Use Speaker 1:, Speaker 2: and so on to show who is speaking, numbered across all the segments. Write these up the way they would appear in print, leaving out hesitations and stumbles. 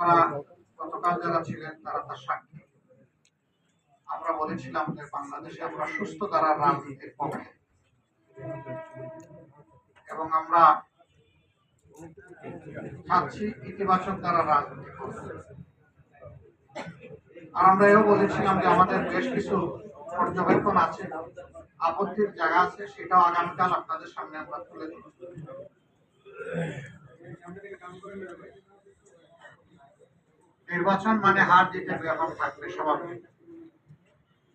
Speaker 1: তারা গতকাল যারা ছিলেন তারা তার সাক্ষী। আমরা বলেছিলাম যে বাংলাদেশে আমরা সুস্থ ধারার রাজনীতির পক্ষে এবং আমরা চাচ্ছি ইতিবাচক ধারার রাজনীতি করতে। আর আমরা এও বলেছিলাম যে আমাদের বেশ কিছু পর্যবেক্ষণ আছে, আপত্তির জায়গা আছে, সেটাও আগামীকাল আপনাদের সামনে আমরা তুলে ধরব। নির্বাচন মানে হার জিতের ব্যাপার থাকবে স্বাভাবিক।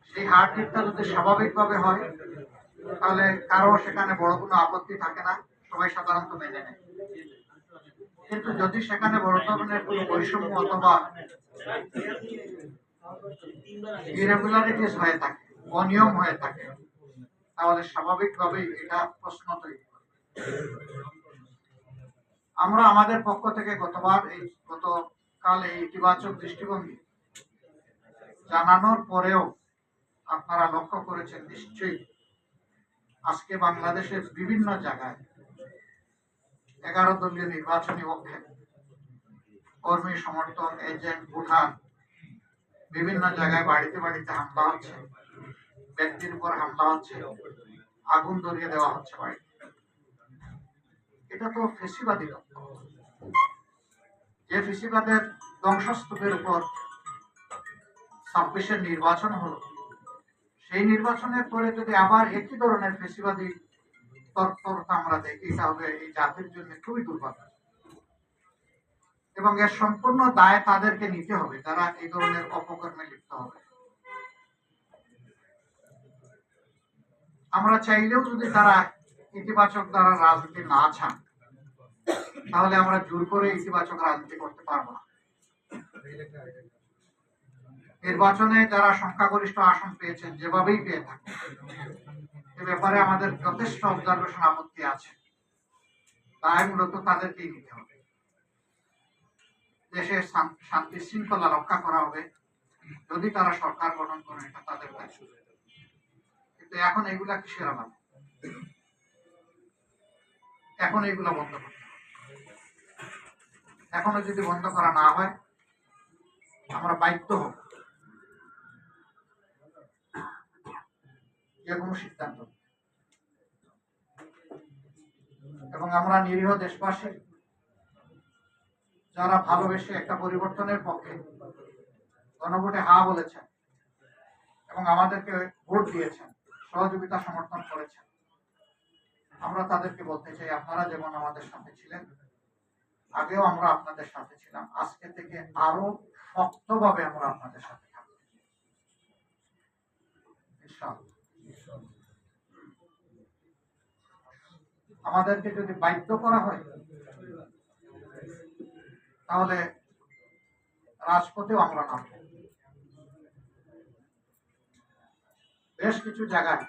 Speaker 1: সেই হার জিতটা যদি স্বাভাবিকভাবে হয় তাহলে কারো সেখানে বড় কোনো আপত্তি থাকে না, সবাই সাধারণত মেনে নেয়। কিন্তু যদি সেখানে বড় ধরনের কোনো বৈষম্য অথবা ইরেগুলারিটিস হয়ে থাকে, অনিয়ম হয়ে থাকে, তাহলে স্বাভাবিকভাবেই এটা প্রশ্ন তৈরি করে। আমরা আমাদের পক্ষ থেকে গতকাল এই ইতিবাচক দৃষ্টিভঙ্গি জানানোর পরেও আপনারা লক্ষ্য করেছেন নিশ্চয়ই আজকে বাংলাদেশের বিভিন্ন জায়গায় 11 দলীয় নির্বাচনী পক্ষে কর্মী সমর্থক এজেন্ট ভোটার বিভিন্ন জায়গায় বাড়িতে বাড়িতে হামলা হচ্ছে, ব্যক্তির উপর হামলা হচ্ছে, আগুন ধরিয়ে দেওয়া হচ্ছে বাড়িতে। এটা তো ফেসিবাদী লক্ষ্য। যে ফেসিবাদের ধ্বংসস্তূপের উপর 26-এর নির্বাচন হলো, সেই নির্বাচনের পরে যদি আবার একই ধরনের ফেসিবাদী তৎপরতা আমরা দেখি, তাহলে এই জাতির জন্য খুবই দুর্ভাগ্য এবং এর সম্পূর্ণ দায় তাদেরকে নিতে হবে যারা এই ধরনের অপকর্মে লিপ্ত হবে। আমরা চাইলেও যদি তারা ইতিবাচক দ্বারা রাজনীতি না চান, তাহলে আমরা জোর করে ইতিবাচক রাজনীতি করতে পারবো না। নির্বাচনে যারা সংখ্যাগরিষ্ঠ আসন পেয়েছেন, যেভাবেই পেয়ে থাকে, এ ব্যাপারে আমাদের যথেষ্ট অবজারভেশন আপত্তি আছে। তাই মূলত তাদেরকেই নিতে হবে। দেশের শান্তি শৃঙ্খলা রক্ষা করা হবে যদি তারা সরকার গঠন করে, এটা তাদের দায়িত্ব। কিন্তু এখন এগুলা কিসের আলাদা? এখন এগুলা বন্ধ করতে হবে। এখনো যদি বন্ধ করা না হয়, আমরা বাধ্য হব যে কোনো সিদ্ধান্ত। এবং আমরা নিরীহ দেশবাসী যারা ভালোবেসে একটা পরিবর্তনের পক্ষে গণভোটে হা বলেছেন এবং আমাদেরকে ভোট দিয়েছেন, সহযোগিতা সমর্থন করেছেন, আমরা তাদেরকে বলতে চাই, আপনারা যেমন আমাদের সাথে ছিলেন, আগেও আমরা আপনাদের সাথে ছিলাম, আজকে থেকে আরো শক্তভাবে আমরা আপনাদের সাথে থাকব ইনশাআল্লাহ। আমাদেরকে যদি বাধ্য করা হয়, তাহলে রাজপথেও আমরা নামব। বেশ কিছু জায়গায়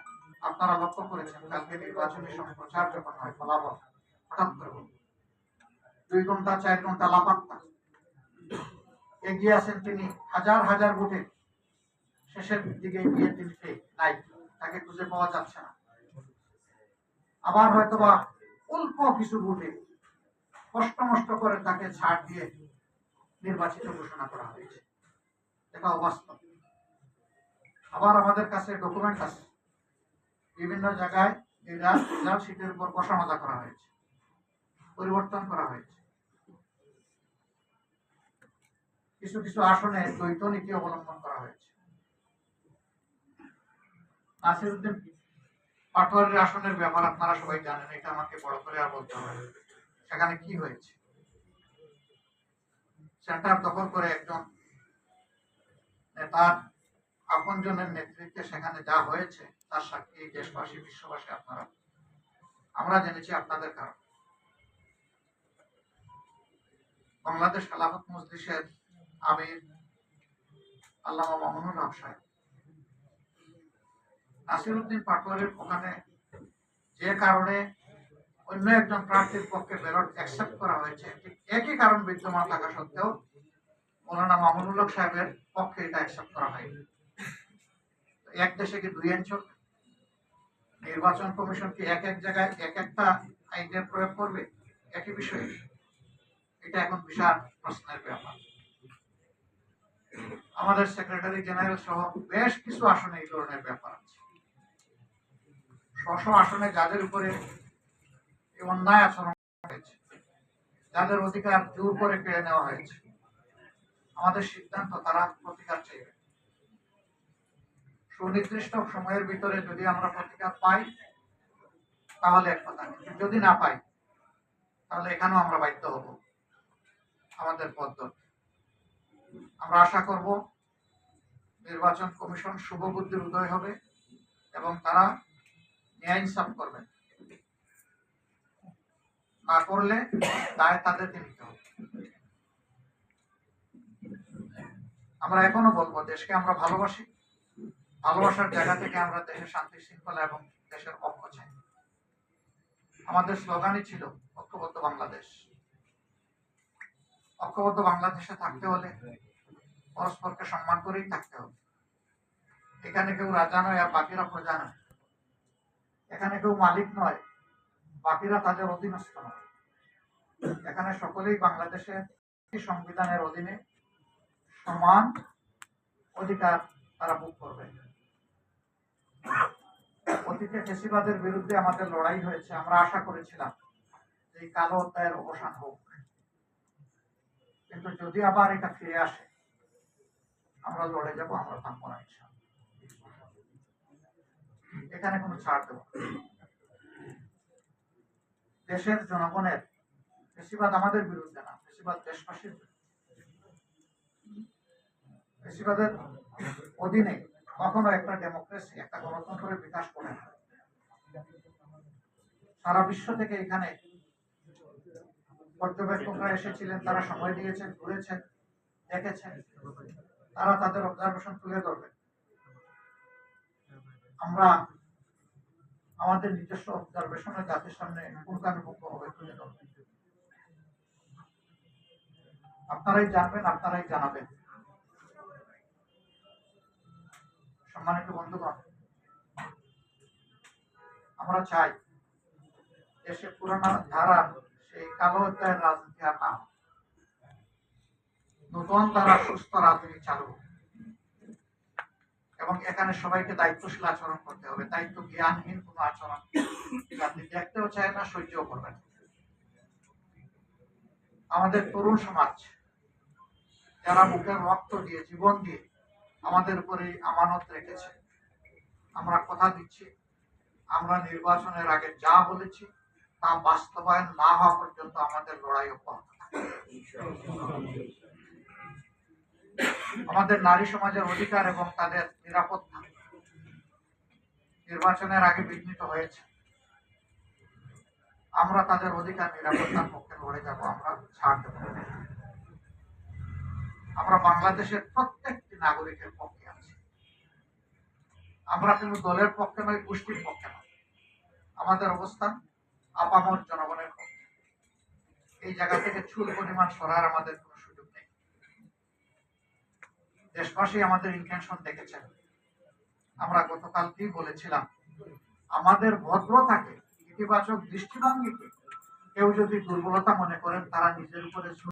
Speaker 1: আপনারা লক্ষ্য করেছেন, কালকে নির্বাচনী সম্প্রচার যখন হয়, ফলাফল হঠাৎ করে 2 ঘন্টা 4 ঘন্টা লাপাত্তা। এগিয়ে আছেন তিনি হাজার হাজার ভোটে, শেষের দিকে গিয়ে তিনি নাই, তাকে খুঁজে পাওয়া যাচ্ছে না। আবার হয়তোবা অল্প কিছু ভোটে কষ্ট মষ্ট করে তাকে ছাড় দিয়ে নির্বাচিত ঘোষণা করা হয়েছে, এটা অবাস্তব। আবার আমাদের কাছে ডকুমেন্ট আছে, বিভিন্ন জায়গায় রিজার্ভ সিটের উপর বসামজা করা হয়েছে, পরিবর্তন করা হয়েছে, কিছু কিছু আসনে দ্বৈত নীতি অবলম্বন করা হয়েছে। নাসিরউদ্দিন পাটোয়ারির আসনের ব্যাপার আপনারা সবাই জানেন, এটা আমাকে বড় করে আর বলতে হবে। সেখানে কি হয়েছে? সেন্টার দখল করে একজন নেতার আপনজনের নেতৃত্বে সেখানে যা হয়েছে, তার সাক্ষী দেশবাসী, বিশ্ববাসী, আপনারা, আমরা জেনেছি আপনাদের কারণ। বাংলাদেশ খেলাফত মজলিসের আমির আল্লামা মামুনুল হক সাহেব নাসিরউদ্দিন পাটোয়ারির ওখানে যে কারণে অন্য একজন প্রার্থীর পক্ষে ব্যালট অ্যাকসেপ্ট করা হয়েছে, ঠিক একই কারণ বিদ্যমান থাকা সত্ত্বেও মৌলানা মামুনুল হক সাহেবের পক্ষে এটা অ্যাকসেপ্ট করা হয়নি। এক দেশে কি 2 আইন চলবে? নির্বাচন কমিশন কি এক এক জায়গায় এক একটা আইনের প্রয়োগ করবে একই বিষয়ে? এটা এখন বিশাল প্রশ্নের ব্যাপার। আমাদের সেক্রেটারি জেনারেল সহ বেশ কিছু আসনে এই ধরনের ব্যাপার আছে। স্ব আসনে যাদের উপরে এই অন্যায় আচরণ হয়েছে, যাদের অধিকার জোর করে কেড়ে নেওয়া হয়েছে, আমাদের সিদ্ধান্ত তারা প্রতিকার চাইবে। সুনির্দিষ্ট সময়ের ভিতরে যদি আমরা প্রতিকার পাই তাহলে এক কথা, কিন্তু যদি না পাই তাহলে এখানেও আমরা বাধ্য হব আমাদের পদ্ধতি। আমরা আশা করব নির্বাচন কমিশন শুভ বুদ্ধির উদয় হবে এবং তারা ন্যায় ইনসাফ করবেন। না করলে দায় তাদেরকে নিতে হবে। আমরা এখনো বলবো, দেশকে আমরা ভালোবাসি, ভালোবাসার জায়গা থেকে আমরা দেশের শান্তি শৃঙ্খলা এবং দেশের পক্ষ চাই। আমাদের স্লোগানই ছিল ঐক্যবদ্ধ বাংলাদেশ। ঐক্যবদ্ধ বাংলাদেশে থাকতে হলে পরস্পরকে সম্মান করেই থাকতে হবে। এখানে কেউ রাজা নয় আর বাকিরা প্রজা নয়, এখানে কেউ মালিক নয়, বাকিরা তাদের অধীনস্থ নয়। এখানে সকলেই বাংলাদেশের সংবিধানের অধীনে সমান অধিকার তারা ভোগ করবে। অতীতে ফ্যাসিবাদের বিরুদ্ধে আমাদের লড়াই হয়েছে, আমরা আশা করেছিলাম যে এই কালো অধ্যায়ের অবসান হোক, কিন্তু যদি আবার এটা ফিরে আসে আমরা লড়ে যাব, আমরা থাকবো না। এখানে কোনো ছাড় দেব না। দেশের জনগণের, ফ্যাসিবাদ আমাদের বিরুদ্ধে না, ফ্যাসিবাদ দেশবাসীর বিরুদ্ধে। ফ্যাসিবাদের অধীনে কখনো একটা ডেমোক্রেসি, একটা গণতন্ত্রের বিকাশ করে না। সারা বিশ্ব থেকে এখানে পর্যবেক্ষকরা এসেছিলেন, তারা সময় দিয়েছেন, ঘুরেছেন, দেখেছেন, তারা তাদের অবজারভেশন তুলে ধরবেন। আমরা আমাদের নিজস্ব অবজারভেশনে জাতির সামনে পুঙ্খানুপুঙ্খ হবে তুলে ধরবেন। আপনারাই জানবেন, আপনারাই জানাবেন। সম্মানিত বন্ধুগণ, আমরা চাই দেশে পুরানো ধারা সেই কালো অধ্যায়ের রাজনীতি আর না, নতুন ধারা সুস্থ রাজনীতি চালু, এবং এখানে সবাইকে দায়িত্বশীল আচরণ করতে হবে। দায়িত্ব জ্ঞানহীন কোন আচরণ আপনি দেখতেও চায় না, সহ্যও করবেন। আমাদের তরুণ সমাজ যারা বুকের রক্ত দিয়ে, জীবন দিয়ে আমাদের উপরে আমানত রেখেছে, আমরা কথা দিচ্ছি, আমরা নির্বাচনের আগে যা বলেছি তা বাস্তবায়ন না হওয়া পর্যন্ত আমাদের লড়াই অব্যাহত থাকবে। আমাদের নারী সমাজের অধিকার এবং তাদের নিরাপত্তা নির্বাচনের আগে বিঘ্নিত হয়েছে। আমরা তাদের অধিকার নিরাপত্তার পক্ষে লড়ে যাব, আমরা ছাড় দেব। আমরা বাংলাদেশের প্রত্যেকটি নাগরিকের পক্ষে আছি। আমরা কোনো দলের পক্ষে নয়, গোষ্ঠীর পক্ষে নয়। আমাদের অবস্থান আপামর জনগণের পক্ষে। এই জায়গা থেকে চুল পরিমাণ সরার আমাদের কোনো সুযোগ নেই। দেশবাসী আমাদের ইন্টেনশন দেখেছেন। আমরা গতকালকেই বলেছিলাম, আমাদের ভদ্রতাকে, ইতিবাচক দৃষ্টিভঙ্গিকে কেউ যদি দুর্বলতা মনে করেন, তারা নিজের উপরে